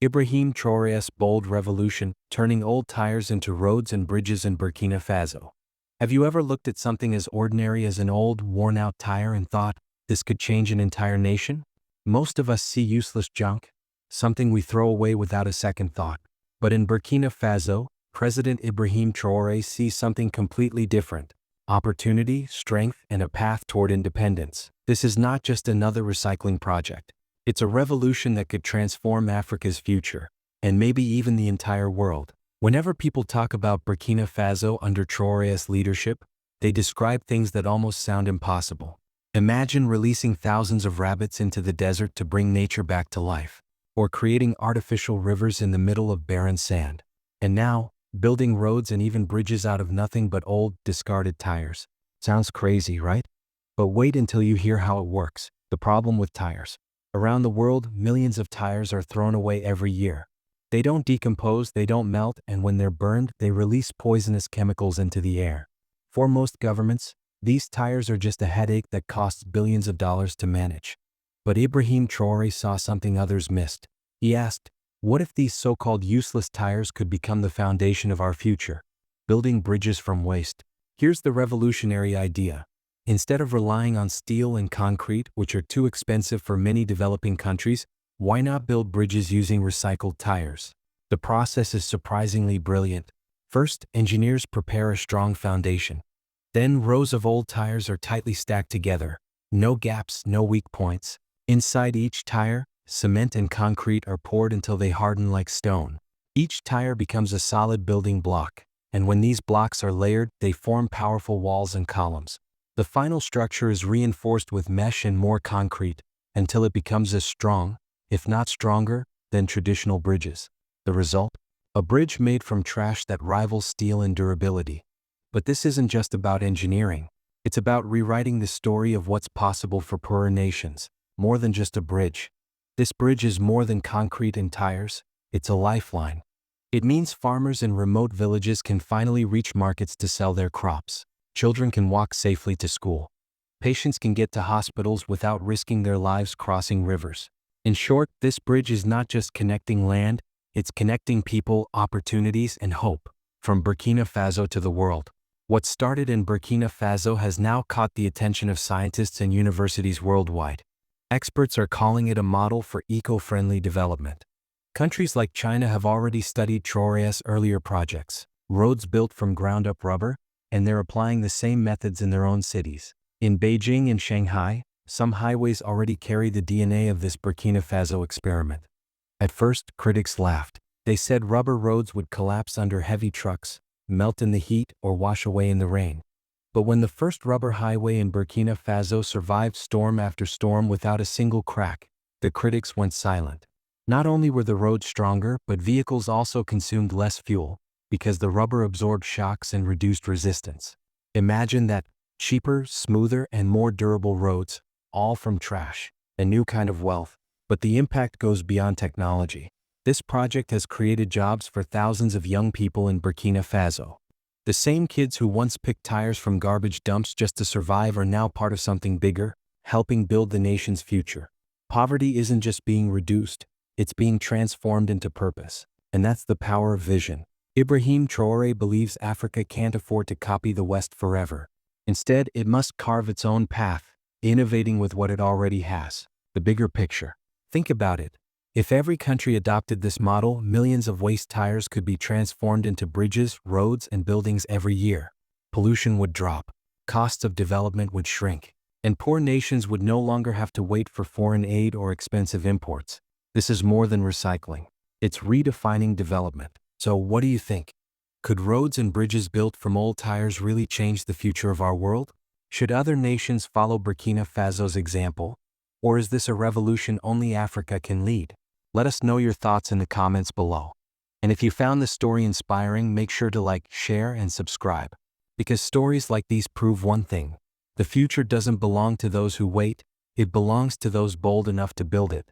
Ibrahim Traoré's bold revolution, turning old tires into roads and bridges in Burkina Faso. Have you ever looked at something as ordinary as an old, worn-out tire and thought, this could change an entire nation? Most of us see useless junk, something we throw away without a second thought. But in Burkina Faso, President Ibrahim Traoré sees something completely different: opportunity, strength, and a path toward independence. This is not just another recycling project. It's a revolution that could transform Africa's future, and maybe even the entire world. Whenever people talk about Burkina Faso under Traoré's leadership, they describe things that almost sound impossible. Imagine releasing thousands of rabbits into the desert to bring nature back to life, or creating artificial rivers in the middle of barren sand. And now, building roads and even bridges out of nothing but old, discarded tires. Sounds crazy, right? But wait until you hear how it works. The problem with tires. Around the world, millions of tires are thrown away every year. They don't decompose, they don't melt, and when they're burned, they release poisonous chemicals into the air. For most governments, these tires are just a headache that costs billions of dollars to manage. But Ibrahim Traoré saw something others missed. He asked, what if these so-called useless tires could become the foundation of our future? Building bridges from waste. Here's the revolutionary idea. Instead of relying on steel and concrete, which are too expensive for many developing countries, why not build bridges using recycled tires? The process is surprisingly brilliant. First, engineers prepare a strong foundation. Then rows of old tires are tightly stacked together. No gaps, no weak points. Inside each tire, cement and concrete are poured until they harden like stone. Each tire becomes a solid building block, and when these blocks are layered, they form powerful walls and columns. The final structure is reinforced with mesh and more concrete, until it becomes as strong, if not stronger, than traditional bridges. The result? A bridge made from trash that rivals steel in durability. But this isn't just about engineering. It's about rewriting the story of what's possible for poorer nations. More than just a bridge. This bridge is more than concrete and tires. It's a lifeline. It means farmers in remote villages can finally reach markets to sell their crops. Children can walk safely to school. Patients can get to hospitals without risking their lives crossing rivers. In short, this bridge is not just connecting land, it's connecting people, opportunities, and hope, from Burkina Faso to the world. What started in Burkina Faso has now caught the attention of scientists and universities worldwide. Experts are calling it a model for eco-friendly development. Countries like China have already studied Traoré's earlier projects, roads built from ground-up rubber, and they're applying the same methods in their own cities. In Beijing and Shanghai, some highways already carry the DNA of this Burkina Faso experiment. At first, critics laughed. They said rubber roads would collapse under heavy trucks, melt in the heat, or wash away in the rain. But when the first rubber highway in Burkina Faso survived storm after storm without a single crack, the critics went silent. Not only were the roads stronger, but vehicles also consumed less fuel, because the rubber absorbed shocks and reduced resistance. Imagine that: cheaper, smoother, and more durable roads, all from trash. A new kind of wealth. But the impact goes beyond technology. This project has created jobs for thousands of young people in Burkina Faso. The same kids who once picked tires from garbage dumps just to survive are now part of something bigger, helping build the nation's future. Poverty isn't just being reduced, it's being transformed into purpose. And that's the power of vision. Ibrahim Traoré believes Africa can't afford to copy the West forever. Instead, it must carve its own path, innovating with what it already has. The bigger picture. Think about it. If every country adopted this model, millions of waste tires could be transformed into bridges, roads, and buildings every year. Pollution would drop, costs of development would shrink, and poor nations would no longer have to wait for foreign aid or expensive imports. This is more than recycling. It's redefining development. So what do you think? Could roads and bridges built from old tires really change the future of our world? Should other nations follow Burkina Faso's example? Or is this a revolution only Africa can lead? Let us know your thoughts in the comments below. And if you found this story inspiring, make sure to like, share, and subscribe. Because stories like these prove one thing: the future doesn't belong to those who wait, it belongs to those bold enough to build it.